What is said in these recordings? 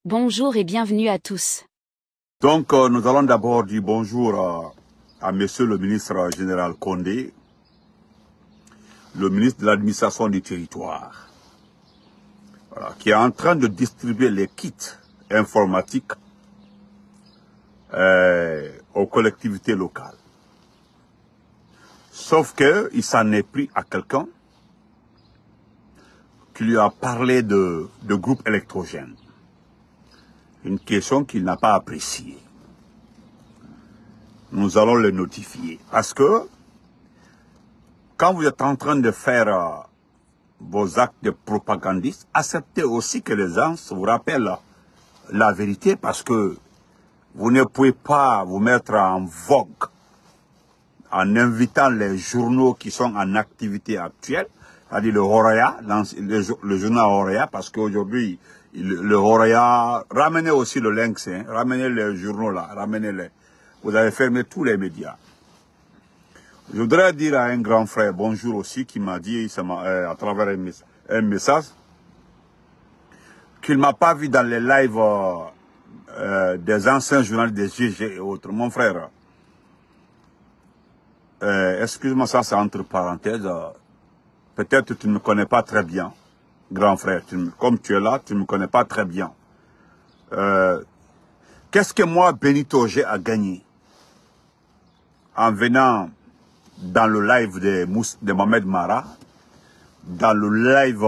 Bonjour et bienvenue à tous. Donc, nous allons d'abord dire bonjour à Monsieur le ministre général Condé, le ministre de l'administration du territoire, voilà, qui est en train de distribuer les kits informatiques aux collectivités locales. Sauf qu'il s'en est pris à quelqu'un qui lui a parlé de groupes électrogènes. Une question qu'il n'a pas appréciée. Nous allons le notifier. Parce que, quand vous êtes en train de faire vos actes de propagandiste, acceptez aussi que les gens vous rappellent la vérité, parce que vous ne pouvez pas vous mettre en vogue en invitant les journaux qui sont en activité actuelle, c'est-à-dire le Horea, le journal Horea, parce qu'aujourd'hui, le Horea, ramenez aussi le Lynx, hein, ramenez les journaux là, ramenez-les. Vous avez fermé tous les médias. Je voudrais dire à un grand frère, bonjour aussi, qui m'a dit, à travers un message, qu'il ne m'a pas vu dans les lives des anciens journalistes des GG et autres. Mon frère, excuse-moi, ça c'est entre parenthèses, peut-être tu ne me connais pas très bien, grand frère, comme tu es là, tu ne me connais pas très bien. Qu'est-ce que moi, Benito, j'ai à gagner en venant dans le live de Mohamed Mara, dans le live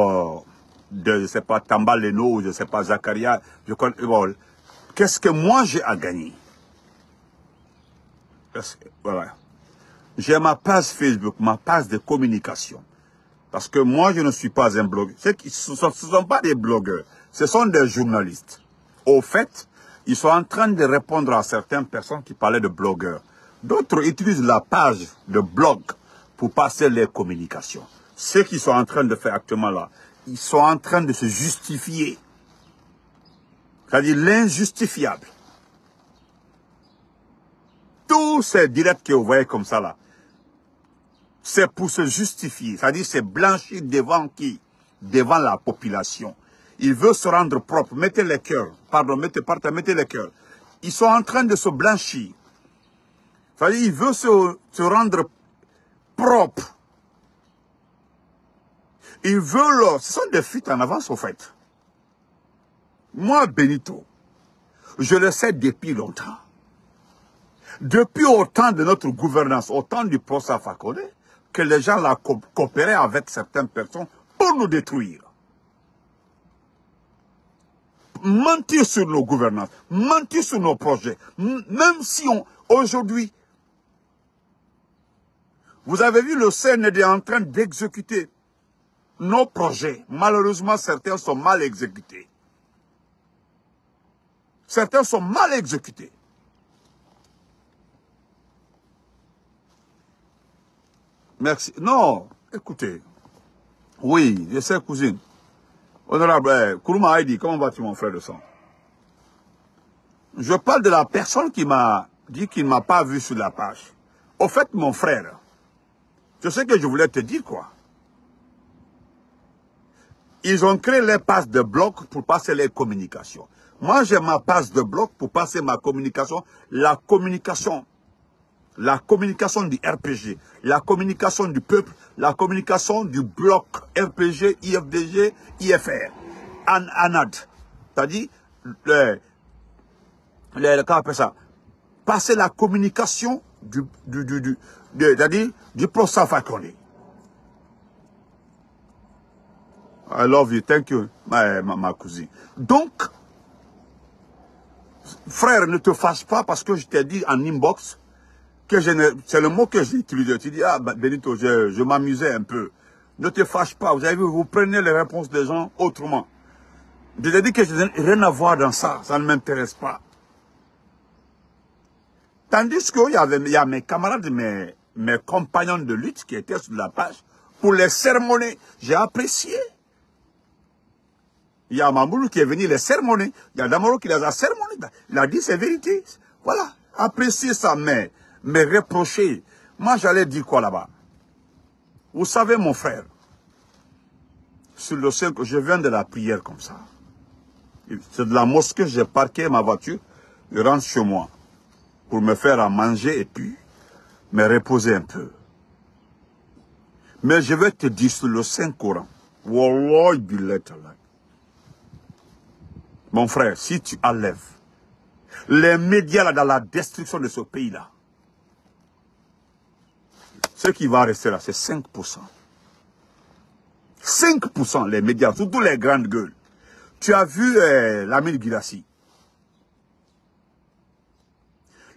de, je ne sais pas, Tamba Leno, ou je ne sais pas, Zakaria, qu'est-ce que moi j'ai à gagner? Voilà. J'ai ma page Facebook, ma page de communication. Parce que moi, je ne suis pas un blogueur. Ce ne sont pas des blogueurs, ce sont des journalistes. Au fait, ils sont en train de répondre à certaines personnes qui parlaient de blogueurs. D'autres utilisent la page de blog pour passer les communications. Ce qu'ils sont en train de faire actuellement là, ils sont en train de se justifier. C'est-à-dire l'injustifiable. Tous ces directs que vous voyez comme ça là, c'est pour se justifier. C'est-à-dire c'est blanchir devant qui? Devant la population. Il veut se rendre propre. Mettez les cœurs. Pardon, mettez les cœurs. Ils sont en train de se blanchir. C'est-à-dire il veut se rendre propre. Ils veulent... Ce sont des fuites en avance au fait. Moi, Benito, je le sais depuis longtemps. Depuis au temps de notre gouvernance, au temps du professeur Fakonde, que les gens là coopéraient avec certaines personnes pour nous détruire. Mentir sur nos gouvernances, mentir sur nos projets. Même si aujourd'hui, vous avez vu le CND est en train d'exécuter nos projets. Malheureusement, certains sont mal exécutés. Certains sont mal exécutés. Merci. Non, écoutez. Oui, je sais, cousine. Honorable, Kourouma Haïdi, comment vas-tu, mon frère de sang? Je parle de la personne qui m'a dit qu'il ne m'a pas vu sur la page. Au fait, mon frère, je sais que je voulais te dire quoi. Ils ont créé les pages de bloc pour passer les communications. Moi, j'ai ma page de bloc pour passer ma communication, la communication du RPG, la communication du peuple, la communication du bloc RPG, IFDG, IFR, ANAD. C'est-à-dire, comment on appelle ça? Passer la communication du professeur Fakonde. I love you, thank you, ma cousine. Donc, frère, ne te fâche pas parce que je t'ai dit en inbox, c'est le mot que j'ai utilisé. Tu dis, ah, Benito, je m'amusais un peu. Ne te fâche pas. Vous avez vu, vous prenez les réponses des gens autrement. Je t'ai dit que je n'ai rien à voir dans ça. Ça ne m'intéresse pas. Tandis qu'il y a mes camarades, mes compagnons de lutte qui étaient sur la page pour les sermonner. J'ai apprécié. Il y a Mamoulou qui est venu les sermonner. Il y a Damaro qui les a sermonnés. Il a dit c'est vérité. Voilà. Appréciez ça, mais reprocher. Moi, j'allais dire quoi là-bas? Vous savez, mon frère, sur le 5, je viens de la prière comme ça. C'est de la mosquée, j'ai parqué ma voiture, je rentre chez moi pour me faire à manger et puis me reposer un peu. Mais je vais te dire sur le Saint-Coran, Wallahi billahi ta'ala. Mon frère, si tu enlèves les médias là dans la destruction de ce pays-là, ce qui va rester là, c'est 5%. 5% les médias, surtout les grandes gueules. Tu as vu Lamine Guirassy.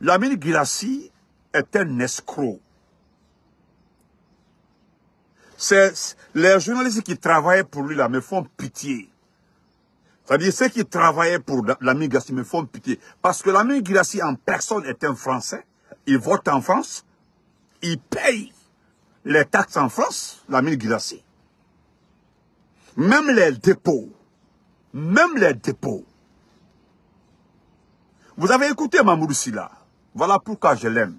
Lamine Guirassy est un escroc. Les journalistes qui travaillaient pour lui là me font pitié. C'est-à-dire ceux qui travaillaient pour Lamine Guirassy me font pitié. Parce que Lamine Guirassy en personne est un Français. Il vote en France. Il paye les taxes en France, Lamine Guirassy. Même les dépôts. Même les dépôts. Vous avez écouté Mamoudou Sylla. Voilà pourquoi je l'aime.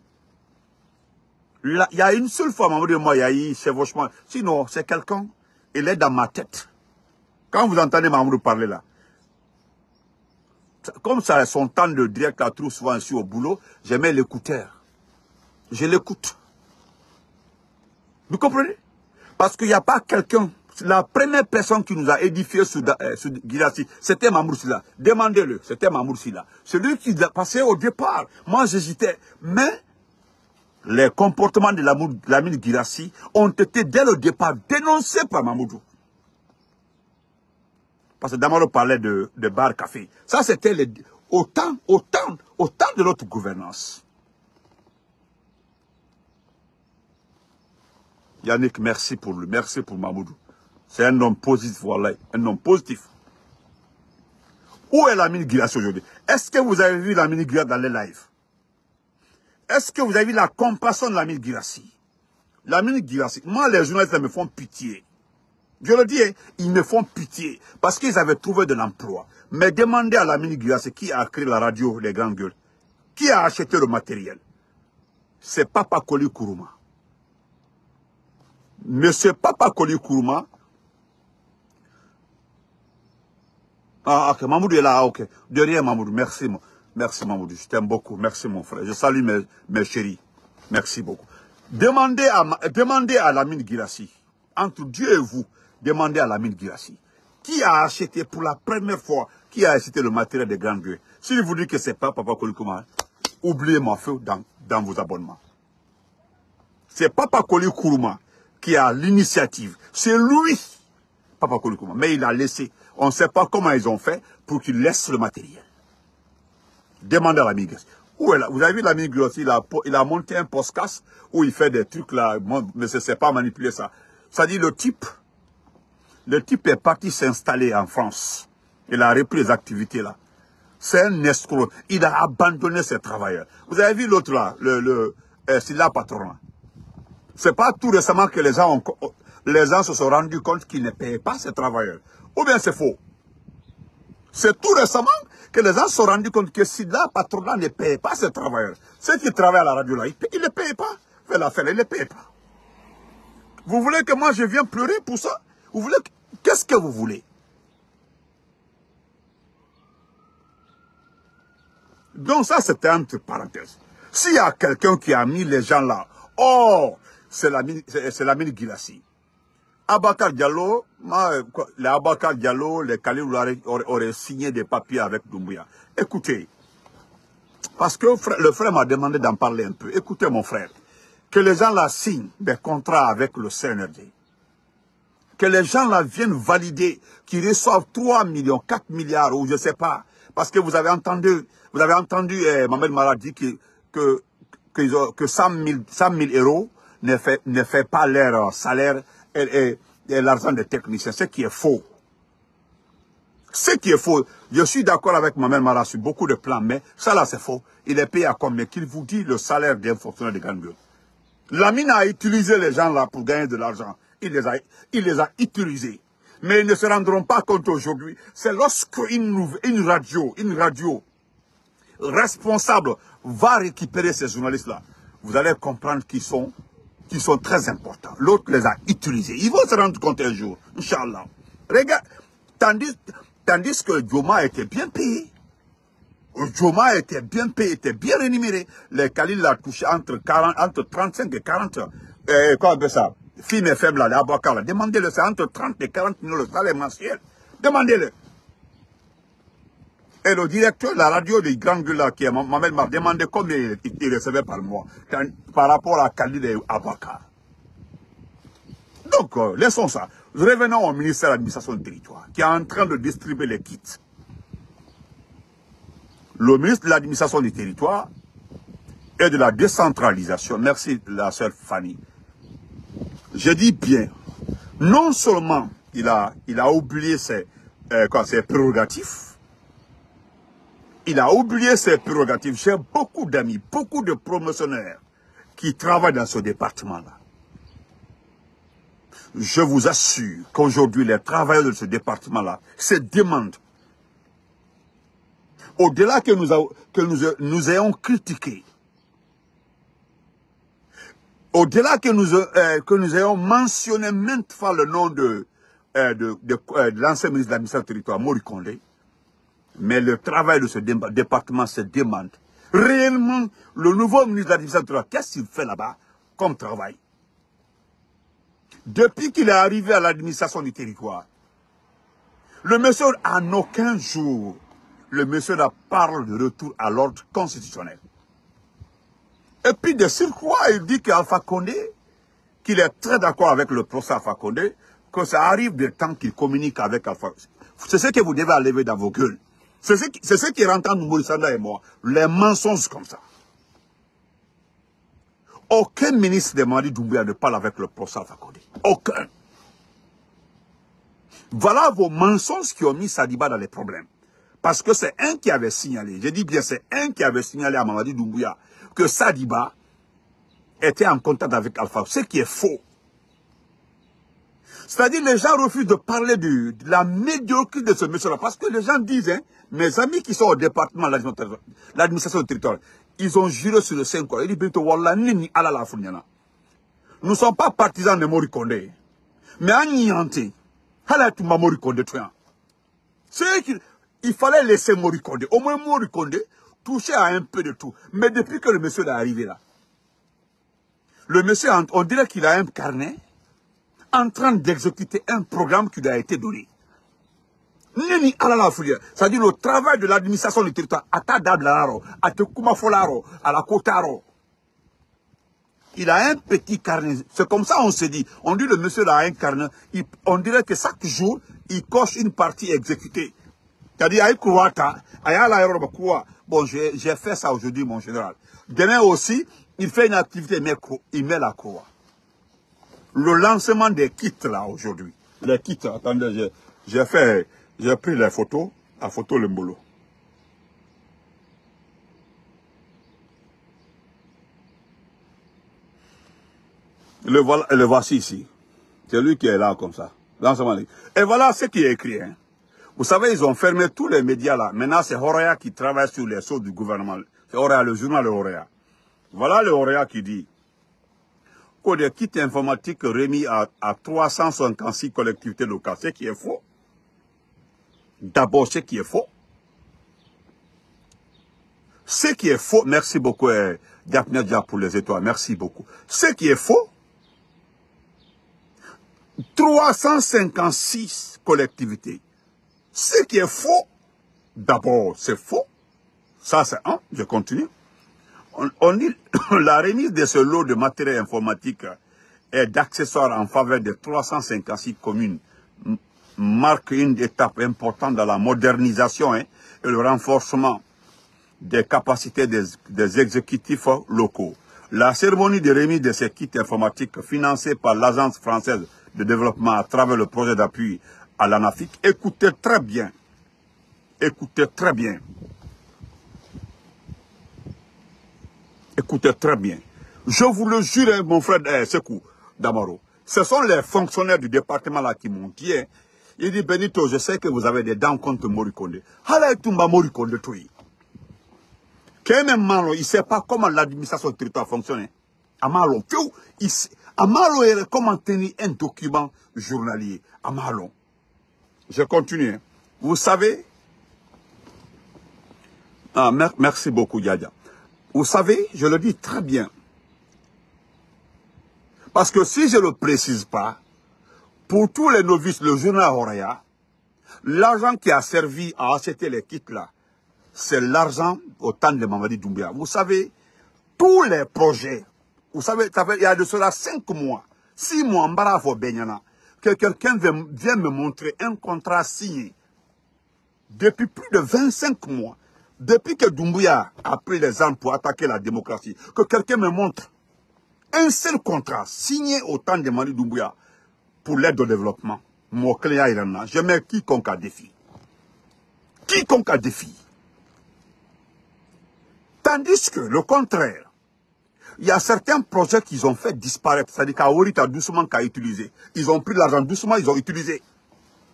Il y a une seule fois, Mamoudou et moi, il y a eu chevauchement. Sinon, c'est quelqu'un, il est dans ma tête. Quand vous entendez Mamoudou parler là, comme ça, son temps de direct là, trop souvent ici au boulot, je mets l'écouteur. Je l'écoute. Vous comprenez? Parce qu'il n'y a pas quelqu'un. La première personne qui nous a édifié sur Guirassy, c'était Mamoudou Sylla. Demandez-le, c'était Mamoudou Sylla. Celui qui l'a passé au départ. Moi, j'hésitais. Mais les comportements de Lamine Guirassy ont été dès le départ dénoncés par Mamoudou. Parce que Damaro parlait de bar café. Ça, c'était au temps de notre gouvernance. Yannick, merci pour lui. Merci pour Mamoudou. C'est un homme positif, voilà. Un homme positif. Où est Lamine Guirassy aujourd'hui? Est-ce que vous avez vu Lamine Guirassy dans les lives? Est-ce que vous avez vu la compassion de Lamine Guirassy? Lamine Guirassy, moi, les journalistes me font pitié. Je le dis, ils me font pitié. Parce qu'ils avaient trouvé de l'emploi. Mais demandez à Lamine Guirassy qui a créé la radio, les grandes gueules. Qui a acheté le matériel? C'est Papa Koli Kourouma. Monsieur Papa Koli Kourouma. Ah, ok, Mamoudou est là, ok. De rien, Mamoudou, merci, merci, Mamoudou, je t'aime beaucoup, merci, mon frère. Je salue mes chéris, merci beaucoup. Demandez à Lamine Guirassy, entre Dieu et vous, demandez à Lamine Guirassy, qui a acheté pour la première fois, qui a acheté le matériel des grandes gueules. S'il vous dit que c'est pas Papa Koli Kourouma, oubliez mon feu dans vos abonnements. C'est Papa Koli Kourouma qui a l'initiative. C'est lui, Papa Koli Kourouma, mais il a laissé. On ne sait pas comment ils ont fait pour qu'ils laissent le matériel. Demandez à Lamine Guirassy. Où est là? Vous avez vu Lamine Guirassy, il a monté un podcast où il fait des trucs là, mais je ne sais pas manipuler ça. Ça dit le type est parti s'installer en France. Il a repris les activités là. C'est un escroc. Il a abandonné ses travailleurs. Vous avez vu l'autre là, c'est la patronne. C'est pas tout récemment que les gens se sont rendus compte qu'ils ne payaient pas ses travailleurs. Ou bien c'est faux. C'est tout récemment que les gens se sont rendus compte que si la patronat ne paye pas ses travailleurs, ceux qui travaillent à la radio là, ils ne payent pas. Fait l'affaire, ils ne payent pas. Vous voulez que moi je vienne pleurer pour ça? Vous voulez qu'est-ce que vous voulez? Donc ça c'était entre parenthèses. S'il y a quelqu'un qui a mis les gens là, oh, c'est Lamine Guirassy. Abakar Diallo, les Abakar Diallo, les Khalil auraient signé des papiers avec Doumbouya. Écoutez, parce que le frère m'a demandé d'en parler un peu. Écoutez mon frère, que les gens là signent des contrats avec le CNRD. Que les gens là viennent valider, qu'ils reçoivent 3 millions, 4 milliards ou je ne sais pas. Parce que vous avez entendu Mohamed Mara dire que 100 000 euros ne fait pas leur salaire et l'argent des techniciens, ce qui est faux. Ce qui est faux. Je suis d'accord avec Mohamed Mara sur beaucoup de plans, mais ça là c'est faux. Il est payé à combien? Qu'il vous dit le salaire d'un fonctionnaire de grande gueule. Lamine a utilisé les gens là pour gagner de l'argent. Il les a utilisés. Mais ils ne se rendront pas compte aujourd'hui. C'est lorsque une radio responsable va récupérer ces journalistes-là. Vous allez comprendre qu'ils sont très importants. L'autre les a utilisés. Ils vont se rendre compte un jour, Inch'Allah. Regarde, Tandis que Joma était bien payé. Joma était bien payé, était bien rémunéré. Les Khalil l'a touché entre 35 et 40. Quoi on appelle ça? Filles et faibles, là, les Abouakar, là. Demandez-le, c'est entre 30 et 40 000 le salaire mensuel. Demandez-le. Et le directeur de la radio de Grande Gueule, là, qui est Mamel, m'a demandé combien il recevait par mois par rapport à Khalil et Abouakar. Donc, laissons ça. Revenons au ministère de l'administration du territoire, qui est en train de distribuer les kits. Le ministre de l'administration du territoire et de la décentralisation, merci la sœur Fanny, je dis bien, non seulement il a oublié ses prérogatives, il a oublié ses prérogatives. J'ai beaucoup d'amis, beaucoup de promotionnaires qui travaillent dans ce département-là. Je vous assure qu'aujourd'hui, les travailleurs de ce département-là se demandent, au-delà que nous ayons critiqué, au-delà que nous ayons mentionné maintes fois le nom de l'ancien ministre de l'administration du territoire, Maurice Condé, mais le travail de ce département se demande. Réellement, le nouveau ministre de l'administration du territoire, qu'est-ce qu'il fait là-bas comme travail? Depuis qu'il est arrivé à l'administration du territoire, le monsieur, en aucun jour, le monsieur parle de retour à l'ordre constitutionnel. Et puis de surcroît, il dit qu'Alpha Condé, qu'il est très d'accord avec le procès Alpha Condé, que ça arrive de temps qu'il communique avec Alpha. C'est ce que vous devez enlever dans vos gueules. C'est ce qui rentre entre Maurice Sanda et moi. Les mensonges comme ça. Aucun ministre de Mamadi Doumbouya ne parle avec le procès Alpha Condé. Aucun. Voilà vos mensonges qui ont mis Sadiba dans les problèmes. Parce que c'est un qui avait signalé, je dis bien c'est un qui avait signalé à Mamadi Doumbouya que Sadiba était en contact avec Alpha, ce qui est faux. C'est-à-dire les gens refusent de parler de la médiocrité de ce monsieur-là. Parce que les gens disent, hein, mes amis qui sont au département de l'administration du territoire, ils ont juré sur le Saint-Coran. Ils disent, nous ne sommes pas partisans de Maurice Condé. Mais en Nianté, il fallait laisser Maurice Condé. Au moins Maurice Condé touchait à un peu de tout. Mais depuis que le monsieur est arrivé là, le monsieur, on dirait qu'il a un carnet en train d'exécuter un programme qui lui a été donné. C'est-à-dire le travail de l'administration du territoire, à Tadablaro, à Tekumafolaro, à la Kotaro. Il a un petit carnet. C'est comme ça on se dit. On dit le monsieur a un carnet. On dirait que chaque jour, il coche une partie exécutée. C'est-à-dire, bon, j'ai fait ça aujourd'hui, mon général. Demain aussi, il fait une activité, il met la croix. Le lancement des kits, là, aujourd'hui. Les kits, attendez, j'ai pris les photos, la photo le boulot. Le voici ici. C'est lui qui est là, comme ça. Lancement. Et voilà ce qui est écrit, hein. Vous savez, ils ont fermé tous les médias là. Maintenant, c'est Horea qui travaille sur les sauts du gouvernement. C'est Horea, le journal de Horea. Voilà le Horea qui dit que des kits informatiques remis à 356 collectivités locales. Ce qui est faux. D'abord, ce qui est faux. Ce qui est faux, merci beaucoup, Diapne Dia pour les étoiles, merci beaucoup. Ce qui est faux, 356 collectivités. Ce qui est faux, d'abord, c'est faux. Ça, c'est un. Je continue. On dit la remise de ce lot de matériel informatique et d'accessoires en faveur de 356 communes marque une étape importante dans la modernisation et le renforcement des capacités des exécutifs locaux. La cérémonie de remise de ces kits informatiques financée par l'Agence française de développement à travers le projet d'appui à l'ANAFIC, écoutez très bien. Écoutez très bien. Écoutez très bien. Je vous le jure, mon frère Sekou Damaro, ce sont les fonctionnaires du département là qui m'ont dit, hein, il dit Benito, je sais que vous avez des dents contre Maurice Condé. Halaïtoumba Maurice Condé, toi. Il ne sait pas comment l'administration du territoire fonctionne. Amalo, comment tenir un document journalier. Amalo. Je continue. Vous savez, merci beaucoup, Yaya. Vous savez, je le dis très bien. Parce que si je ne le précise pas, pour tous les novices, le journal Horaya, l'argent qui a servi à acheter les kits là, c'est l'argent au temps de Mamadi Doumbouya. Vous savez, tous les projets, vous savez, il y a de cela 5 mois, 6 mois, Mbarafo Benyana, que quelqu'un vient me montrer un contrat signé depuis plus de 25 mois, depuis que Doumbouya a pris les armes pour attaquer la démocratie, que quelqu'un me montre un seul contrat signé au temps de Mamadi Doumbouya pour l'aide au développement. Mon client, il en a. Je mets quiconque à défi. Quiconque à défi. Tandis que, le contraire, il y a certains projets qu'ils ont fait disparaître. C'est-à-dire qu'Aorita doucement qu'a utilisé. Ils ont pris l'argent doucement, ils ont utilisé.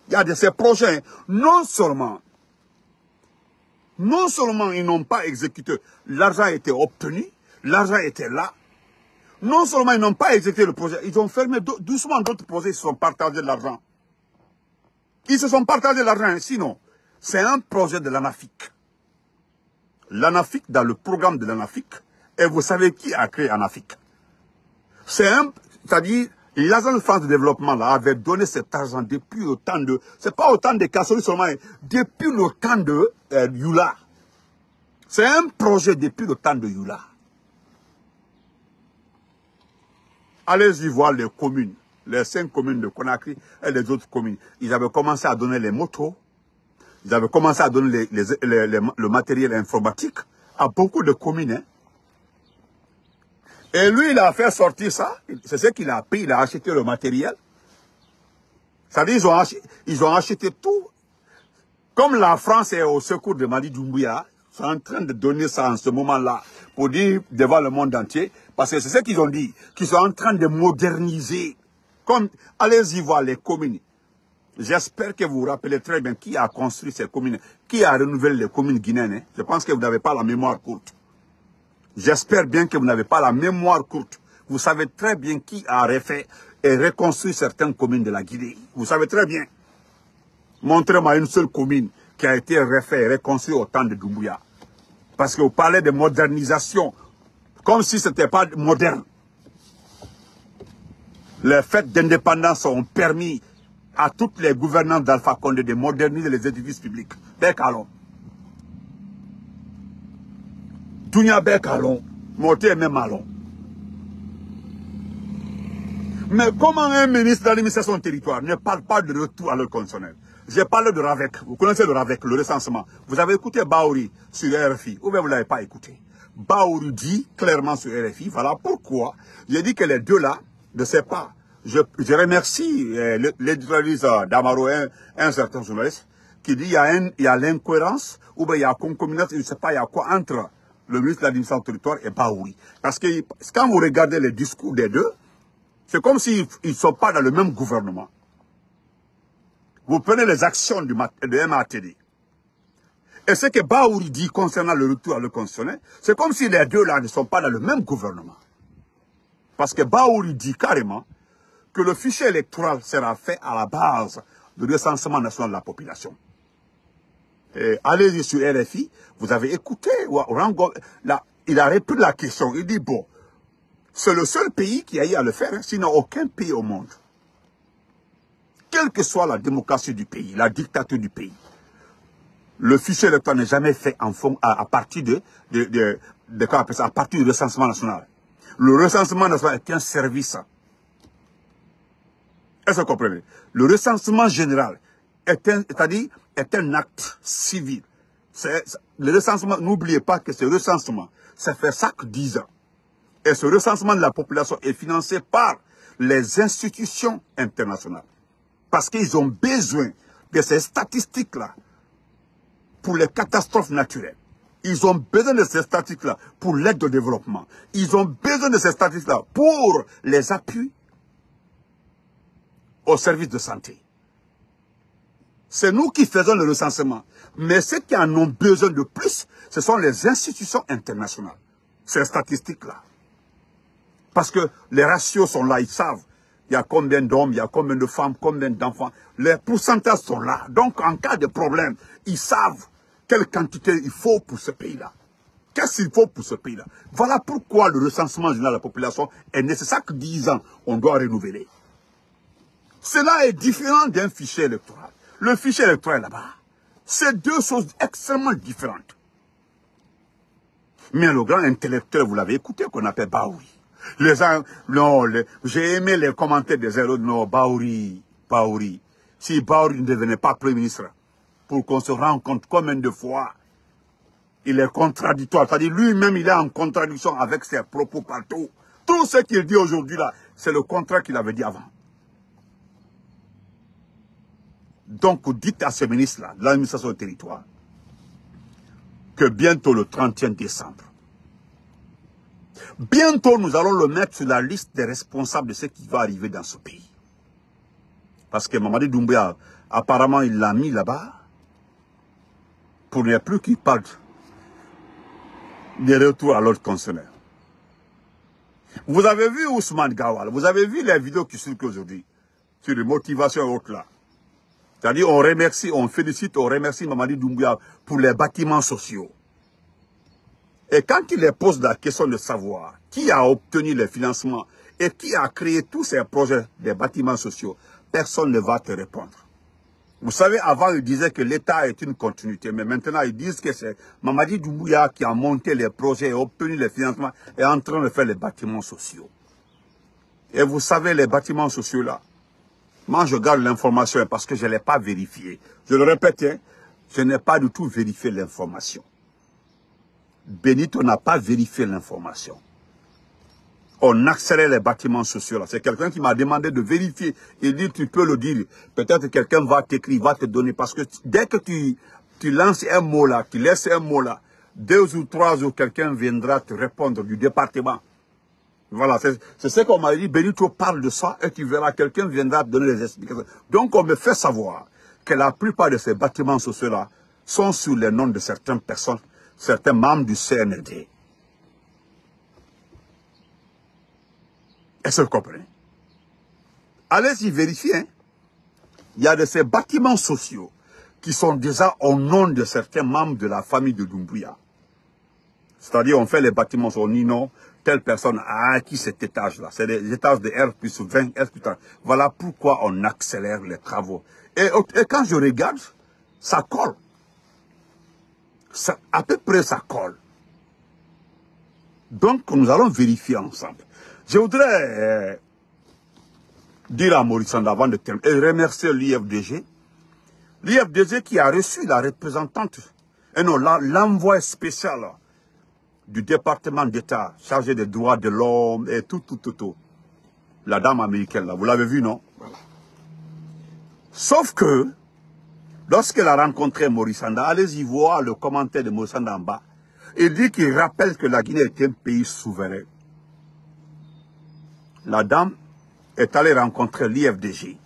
Il y a de ces projets, non seulement ils n'ont pas exécuté, l'argent a été obtenu, l'argent était là. Non seulement ils n'ont pas exécuté le projet, ils ont fermé doucement d'autres projets, ils se sont partagés de l'argent. Ils se sont partagés l'argent, sinon, c'est un projet de l'ANAFIC. L'ANAFIC, dans le programme de l'ANAFIC, et vous savez qui a créé l'ANAFIC? C'est-à-dire, l'Agence France de développement là, avait donné cet argent depuis le temps de... C'est pas autant de Kassori seulement, depuis le temps de Yula. C'est un projet depuis le temps de Yula. Allez-y voir les communes, les 5 communes de Conakry et les autres communes. Ils avaient commencé à donner les motos, ils avaient commencé à donner le matériel informatique à beaucoup de communes. Hein. Et lui, il a fait sortir ça. C'est ce qu'il a pris, il a acheté le matériel. C'est-à-dire ils ont acheté tout. Comme la France est au secours de Mamadi Doumbouya, ils sont en train de donner ça en ce moment-là pour dire devant le monde entier. Parce que c'est ce qu'ils ont dit, qu'ils sont en train de moderniser. Comme, allez-y voir les communes. J'espère que vous vous rappelez très bien qui a construit ces communes, qui a renouvelé les communes guinéennes. Hein. Je pense que vous n'avez pas la mémoire courte. J'espère bien que vous n'avez pas la mémoire courte. Vous savez très bien qui a refait et reconstruit certaines communes de la Guinée. Vous savez très bien. Montrez-moi une seule commune qui a été refaite et reconstruite au temps de Doumbouya. Parce que vous parlez de modernisation, comme si ce n'était pas moderne. Les fêtes d'indépendance ont permis à toutes les gouvernances d'Alpha Condé de moderniser les édifices publics. Bekalon. Dounia Bekalon. Moté même Malon. Mais comment un ministre de l'administration du territoire ne parle pas de retour à l'ordre constitutionnel? J'ai parlé de RAVEC. Vous connaissez le RAVEC, le recensement. Vous avez écouté Baouri sur RFI, ou bien vous ne l'avez pas écouté. Baouri dit clairement sur RFI, voilà pourquoi j'ai dit que les deux là ne savent pas. Je remercie l'éditorialiste d'Amaro, un certain journaliste, qui dit il y a l'incohérence, ou bien il y a concomitance, je ne sais pas, il y a quoi entre le ministre de l'administration du territoire et Baouri. Parce que quand vous regardez les discours des deux, c'est comme s'ils ne sont pas dans le même gouvernement. Vous prenez les actions de MATD. Et ce que Baouri dit concernant le retour à l'ordre constitutionnel, c'est comme si les deux là ne sont pas dans le même gouvernement. Parce que Baouri dit carrément que le fichier électoral sera fait à la base du recensement national de la population. Allez-y sur RFI, vous avez écouté, il a répondu la question, il dit bon, c'est le seul pays qui a eu à le faire, sinon aucun pays au monde. Quelle que soit la démocratie du pays, la dictature du pays, le fichier électoral n'est jamais fait à partir à partir du recensement national. Le recensement national est un service. Est-ce que vous comprenez? Le recensement général est un acte civil. Le recensement, n'oubliez pas que ce recensement, ça fait chaque 10 ans. Et ce recensement de la population est financé par les institutions internationales. Parce qu'ils ont besoin de ces statistiques-là pour les catastrophes naturelles. Ils ont besoin de ces statistiques-là pour l'aide au développement. Ils ont besoin de ces statistiques-là pour les appuis au service de santé. C'est nous qui faisons le recensement. Mais ceux qui en ont besoin de plus, ce sont les institutions internationales. Ces statistiques-là. Parce que les ratios sont là, ils savent. il y a combien d'hommes, il y a combien de femmes, combien d'enfants. Les pourcentages sont là. Donc, en cas de problème, ils savent quelle quantité il faut pour ce pays-là. Qu'est-ce qu'il faut pour ce pays-là? Voilà pourquoi le recensement général de la population est nécessaire que 10 ans, on doit renouveler. Cela est différent d'un fichier électoral. Le fichier électoral là-bas, c'est deux choses extrêmement différentes. Mais le grand intellectuel, vous l'avez écouté, qu'on appelle Baouri. Les gens, non, j'ai aimé les commentaires des héros, non, Baouri. Si Baouri ne devenait pas Premier ministre, pour qu'on se rende compte combien de fois il est contradictoire. C'est-à-dire lui-même, il est en contradiction avec ses propos partout. Tout ce qu'il dit aujourd'hui là, c'est le contraire qu'il avait dit avant. Donc, dites à ce ministre-là, de l'administration du territoire, que bientôt le 31 décembre, bientôt nous allons le mettre sur la liste des responsables de ce qui va arriver dans ce pays. Parce que Mamadi Doumbouya, apparemment, il l'a mis là-bas pour ne plus qu'il parle des retours à l'ordre constitutionnel. Vous avez vu Ousmane Gawal, vous avez vu les vidéos qui circulent aujourd'hui sur les motivations et autres là. C'est-à-dire on remercie, on félicite, on remercie Mamadi Doumbouya pour les bâtiments sociaux. Et quand il les pose la question de savoir qui a obtenu les financements et qui a créé tous ces projets des bâtiments sociaux, personne ne va te répondre. Vous savez, avant, ils disaient que l'État est une continuité, mais maintenant, ils disent que c'est Mamadi Doumbouya qui a monté les projets et obtenu les financements et est en train de faire les bâtiments sociaux. Et vous savez, les bâtiments sociaux là, moi, je garde l'information parce que je ne l'ai pas vérifié. Je le répète, hein, je n'ai pas du tout vérifié l'information. Benito n'a pas vérifié l'information. On accélère les bâtiments sociaux là. C'est quelqu'un qui m'a demandé de vérifier. Il dit, tu peux le dire. Peut-être que quelqu'un va t'écrire, va te donner. Parce que dès que tu lances un mot là, tu laisses un mot là, 2 ou 3 jours, quelqu'un viendra te répondre du département. Voilà, c'est ce qu'on m'a dit. Benito parle de ça et tu verras, quelqu'un viendra te donner les explications. Donc on me fait savoir que la plupart de ces bâtiments sociaux là sont sous les noms de certaines personnes, certains membres du CNRD. Est-ce que vous comprenez? Allez-y vérifier. Hein. Il y a de ces bâtiments sociaux qui sont déjà au nom de certains membres de la famille de Doumbouya. C'est-à-dire, on fait les bâtiments, on dit non, telle personne a acquis cet étage-là. C'est des étages de R plus 20, R plus 30. Voilà pourquoi on accélère les travaux. Et quand je regarde, ça colle. Ça, à peu près, ça colle. Donc, nous allons vérifier ensemble. Je voudrais dire à Maurice Sanda avant de terminer et remercier l'IFDG. L'IFDG qui a reçu la représentante, et non, l'envoyé spécial du département d'État chargé des droits de l'homme et tout. La dame américaine, là, vous l'avez vu, non? Voilà. Sauf que, lorsqu'elle a rencontré Maurice Sanda, allez-y voir le commentaire de Maurice Sanda en bas. Il dit qu'il rappelle que la Guinée est un pays souverain. La dame est allée rencontrer l'IFDG.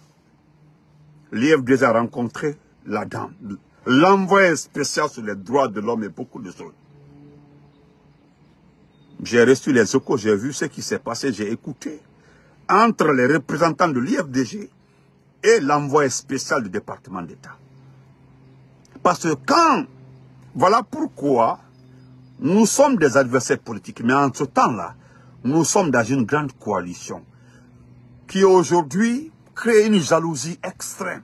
L'IFDG a rencontré la dame. L'envoyé spécial sur les droits de l'homme et beaucoup de choses. J'ai reçu les échos, j'ai vu ce qui s'est passé, j'ai écouté. Entre les représentants de l'IFDG et l'envoyé spécial du département d'État. Parce que quand... Voilà pourquoi nous sommes des adversaires politiques. Mais en ce temps-là, nous sommes dans une grande coalition qui aujourd'hui crée une jalousie extrême.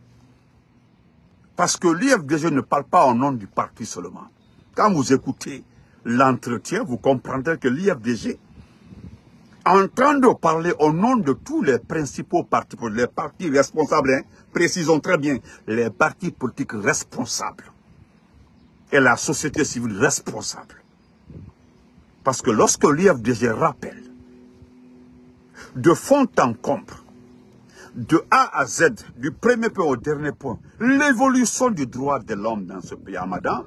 Parce que l'IFDG ne parle pas au nom du parti seulement. Quand vous écoutez l'entretien, vous comprendrez que l'IFDG est en train de parler au nom de tous les principaux partis, les partis responsables, hein, précisons très bien, les partis politiques responsables et la société civile responsable. Parce que lorsque l'IFDG rappelle de fond en comble, de A à Z, du premier point au dernier point, l'évolution du droit de l'homme dans ce pays, madame,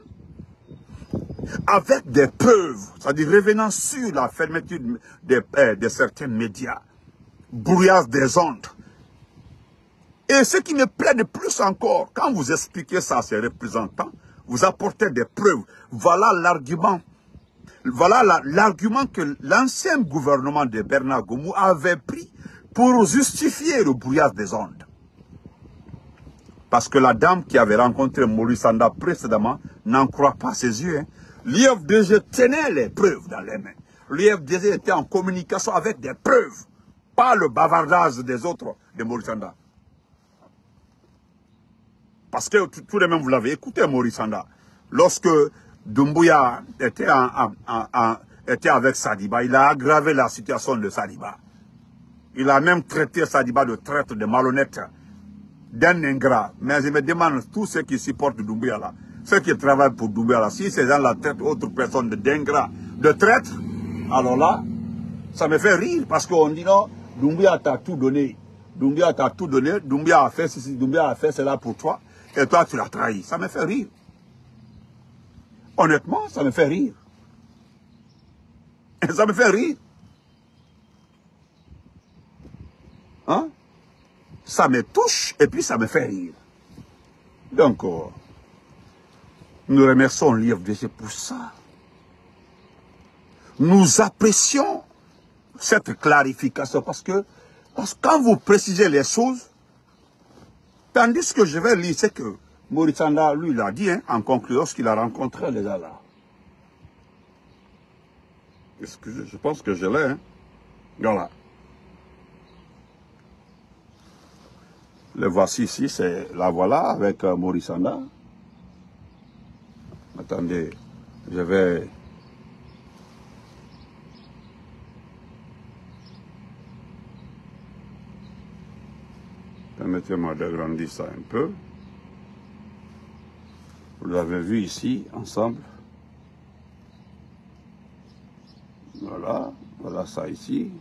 avec des preuves, c'est-à-dire revenant sur la fermeture de certains médias, brouillage des ondes. Et ce qui me plaît de plus encore, quand vous expliquez ça à ces représentants, vous apportez des preuves. Voilà l'argument. Voilà l'argument que l'ancien gouvernement de Bernard Goumou avait pris pour justifier le brouillage des ondes. Parce que la dame qui avait rencontré Maurice Sanda précédemment n'en croit pas ses yeux. Hein. L'IFDG tenait les preuves dans les mains. L'IFDG était en communication avec des preuves, pas le bavardage des autres de Maurice Sanda. Parce que tout de même, vous l'avez écouté, Maurice Sanda. Lorsque Doumbouya était avec Sadiba, il a aggravé la situation de Sadiba. Il a même traité Sadiba de traître, de malhonnête, d'un ingrat. Mais je me demande, tous ceux qui supportent Doumbouya là, ceux qui travaillent pour Doumbouya là, si ces gens-là traitent autre personne d'ingrat, de traître, alors là, ça me fait rire parce qu'on dit non, Doumbouya t'a tout donné. Doumbouya t'a tout donné, Doumbouya a fait ceci, Doumbouya a fait cela pour toi, et toi tu l'as trahi. Ça me fait rire. Honnêtement, ça me fait rire. Et ça me fait rire. Hein? Ça me touche et puis ça me fait rire. Donc, nous remercions l'IFDG pour ça. Nous apprécions cette clarification parce que quand vous précisez les choses, tandis que je vais lire, c'est que Maurice Sanda, lui, l'a dit, hein, en conclusion, lorsqu'il a rencontré les gens là. Excusez, je pense que je l'ai, hein. Voilà. Le voici ici, c'est la voilà avec Maurice Sanda. Attendez, je vais... Permettez-moi d'agrandir ça un peu. Vous l'avez vu ici, ensemble. Voilà, voilà ça ici.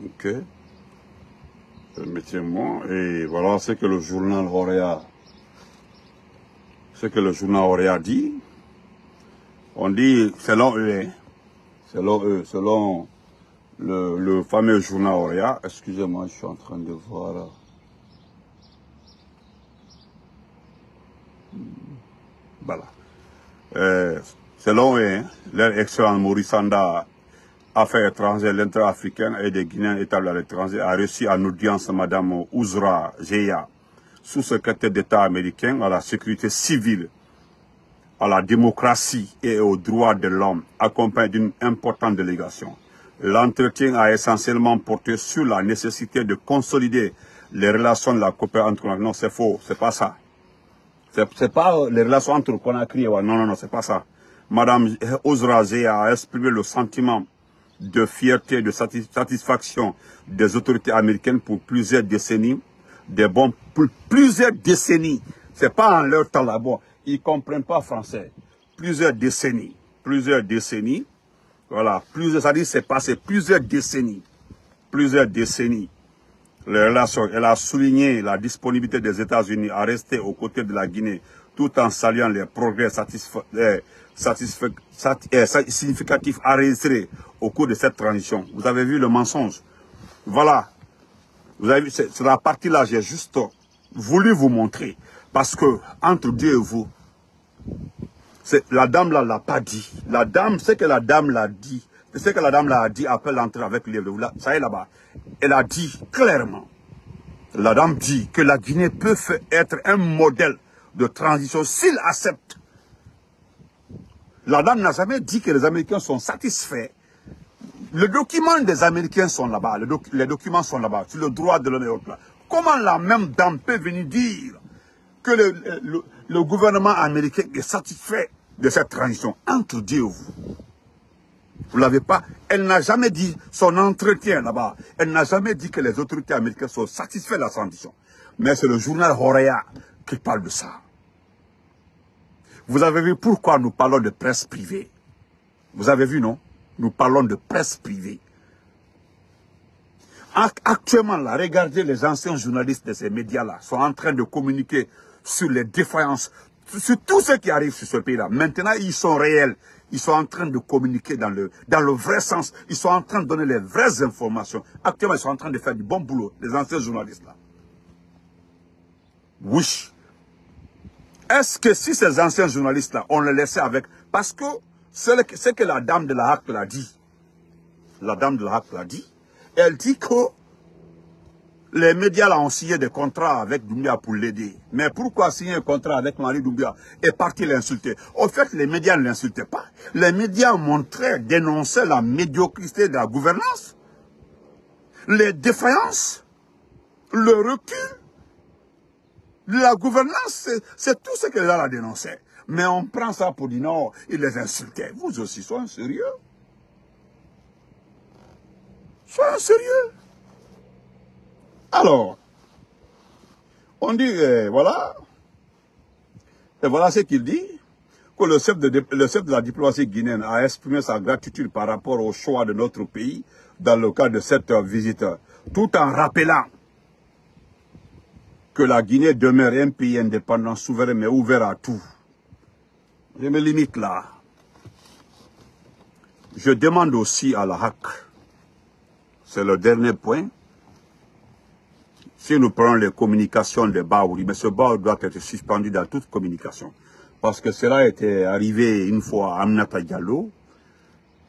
Ok. Permettez-moi. Et voilà ce que le journal Auréa. Ce que le journal Auréa dit. On dit, selon eux, selon le fameux journal Auréa. Excusez-moi, je suis en train de voir. Voilà. Selon eux, leur excellent Maurice Sanda, Affaires étrangères, l'intérêt africain et des Guinéens établis à l'étranger, a reçu en audience Mme Ouzra Zeya, sous-secrétaire d'État américain à la sécurité civile, à la démocratie et aux droits de l'homme, accompagnée d'une importante délégation. L'entretien a essentiellement porté sur la nécessité de consolider les relations de la coopération entre... Non, c'est faux, c'est pas ça. C'est pas les relations entre Conakry et... Non, c'est pas ça. Madame Ouzra Zeya a exprimé le sentiment de fierté, de satisfaction des autorités américaines pour plusieurs décennies, pour plusieurs décennies. C'est pas en leur temps là-bas. Ils comprennent pas français. Plusieurs décennies. Voilà. Ça dit c'est passé plusieurs décennies. Les relations. Elle a souligné la disponibilité des États-Unis à rester aux côtés de la Guinée, tout en saluant les progrès significatifs enregistrés au cours de cette transition. Vous avez vu le mensonge. Voilà. Vous avez vu, c'est la partie là, j'ai juste voulu vous montrer. Parce que, entre Dieu et vous, la dame là l'a pas dit. La dame, ce que la dame l'a dit, ce que la dame l'a dit après l'entrée avec les... Ça y est là-bas. Elle a dit clairement. La dame dit que la Guinée peut être un modèle de transition s'il accepte. La dame n'a jamais dit que les Américains sont satisfaits. Les documents des Américains sont là-bas. Les documents sont là-bas, sur le droit de l'homme et autres. Comment la même dame peut venir dire que le gouvernement américain est satisfait de cette transition? Entre Dieu et vous. Vous ne l'avez pas. Elle n'a jamais dit son entretien là-bas. Elle n'a jamais dit que les autorités américaines sont satisfaites de la transition. Mais c'est le journal Auréa qui parle de ça. Vous avez vu pourquoi nous parlons de presse privée? Vous avez vu, non? Nous parlons de presse privée. Actuellement, là, regardez les anciens journalistes de ces médias-là sont en train de communiquer sur les défaillances, sur tout ce qui arrive sur ce pays-là. Maintenant, ils sont réels. Ils sont en train de communiquer dans le vrai sens. Ils sont en train de donner les vraies informations. Actuellement, ils sont en train de faire du bon boulot, les anciens journalistes-là. Oui. Est-ce que si ces anciens journalistes-là, on les laissait avec... Parce que c'est que la dame de la HAC l'a dit. La dame de la HAC l'a dit. Elle dit que Les médias là ont signé des contrats avec Doumbia pour l'aider. Mais pourquoi signer un contrat avec Marie Doumbia et partir l'insulter? Au fait, les médias ne l'insultaient pas. Les médias montraient, dénonçaient la médiocrité de la gouvernance, les défaillances, le recul de la gouvernance. C'est tout ce que les gens dénonçaient. Mais on prend ça pour dire non, ils les insultaient. Vous aussi, soyez sérieux. Soyez sérieux. Alors, on dit, voilà, et voilà ce qu'il dit, que le chef de la diplomatie guinéenne a exprimé sa gratitude par rapport au choix de notre pays dans le cadre de cette visite, tout en rappelant que la Guinée demeure un pays indépendant, souverain, mais ouvert à tout. Je me limite là. Je demande aussi à la HAC, c'est le dernier point, si nous prenons les communications de Baouri, mais ce Baouri doit être suspendu dans toute communication. Parce que cela était arrivé une fois à Aminata Diallo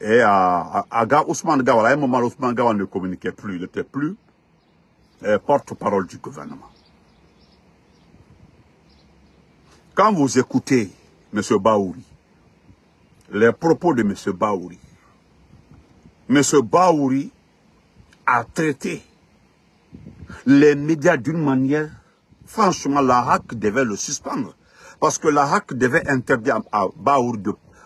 et à Ousmane Gawala. À un moment, Ousmane Gawala ne communiquait plus, il n'était plus porte-parole du gouvernement. Quand vous écoutez M. Baouri, les propos de M. Baouri a traité les médias d'une manière, franchement, la HAC devait le suspendre. Parce que la HAC devait interdire à Baouri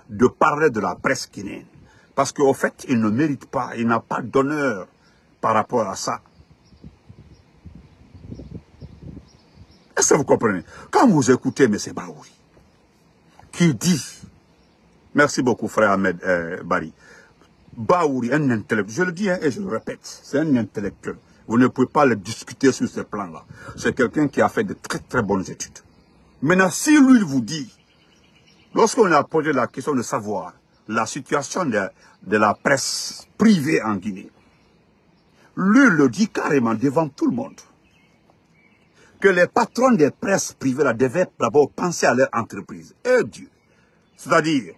de parler de la presse guinéenne. Parce qu'au fait, il ne mérite pas, il n'a pas d'honneur par rapport à ça. Est-ce que vous comprenez? Quand vous écoutez M. Baouri, qui dit, merci beaucoup frère Ahmed Bari, Baouri, un intellectuel, je le dis et je le répète, c'est un intellectuel. Vous ne pouvez pas le discuter sur ce plan-là. C'est quelqu'un qui a fait de très très bonnes études. Maintenant, si lui vous dit, lorsqu'on a posé la question de savoir la situation de la presse privée en Guinée, lui le dit carrément devant tout le monde, que les patrons des presses privées là devaient d'abord penser à leur entreprise. Et Dieu. C'est-à-dire,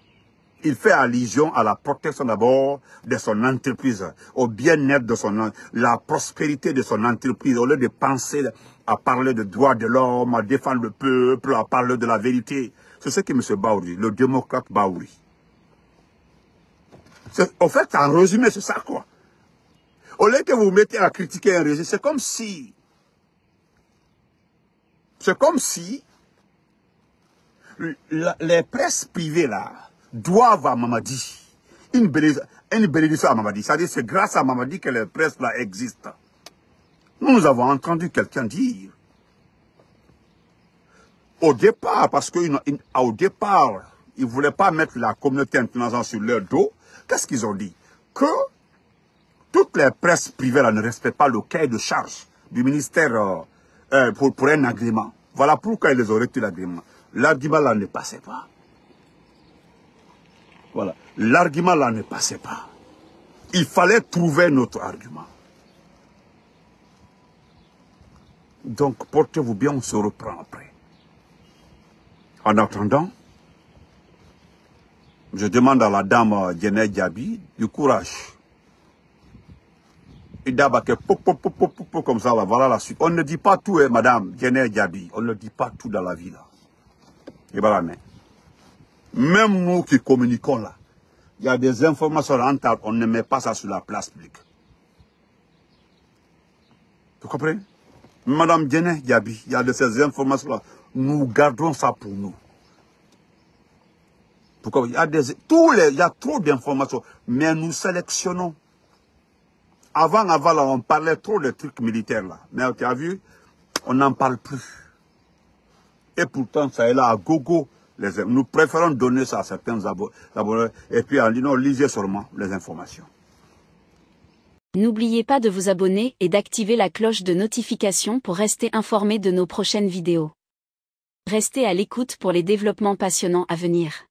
il fait allusion à la protection d'abord de son entreprise, au bien-être de la prospérité de son entreprise, au lieu de penser à parler de droits de l'homme, à défendre le peuple, à parler de la vérité. C'est ce que M. Baouri, le démocrate Baouri. En fait, en résumé, c'est ça quoi. Au lieu que vous vous mettez à critiquer un régime, c'est comme si les presses privées là doivent à Mamadi une bénédiction à Mamadi. C'est-à-dire c'est grâce à Mamadi que les presses là existent. Nous avons entendu quelqu'un dire au départ, parce qu'au départ, ils ne voulaient pas mettre la communauté internationale sur leur dos. Qu'est-ce qu'ils ont dit? Que toutes les presses privées là ne respectent pas le cahier de charge du ministère pour un agrément. Voilà pourquoi ils les ont retiré l'agrément. L'argument là ne passait pas. Voilà. L'argument là ne passait pas. Il fallait trouver notre argument. Donc, portez-vous bien, on se reprend après. En attendant, je demande à la dame Djené Diaby du courage. Il d'abord comme ça, voilà la suite. On ne dit pas tout, madame Djené Diaby. On ne dit pas tout dans la vie là. Et voilà, mais. Même nous qui communiquons là, il y a des informations rentables, on ne met pas ça sur la place publique. Vous comprenez? Madame Djené Diaby, il y a de ces informations-là, nous gardons ça pour nous. Pourquoi? Il y a trop d'informations, mais nous sélectionnons. Avant, là, on parlait trop de trucs militaires là. Mais tu as vu, on n'en parle plus. Et pourtant, ça est là à gogo. Nous préférons donner ça à certains abonnés. Et puis, en disant, lisez seulement les informations. N'oubliez pas de vous abonner et d'activer la cloche de notification pour rester informé de nos prochaines vidéos. Restez à l'écoute pour les développements passionnants à venir.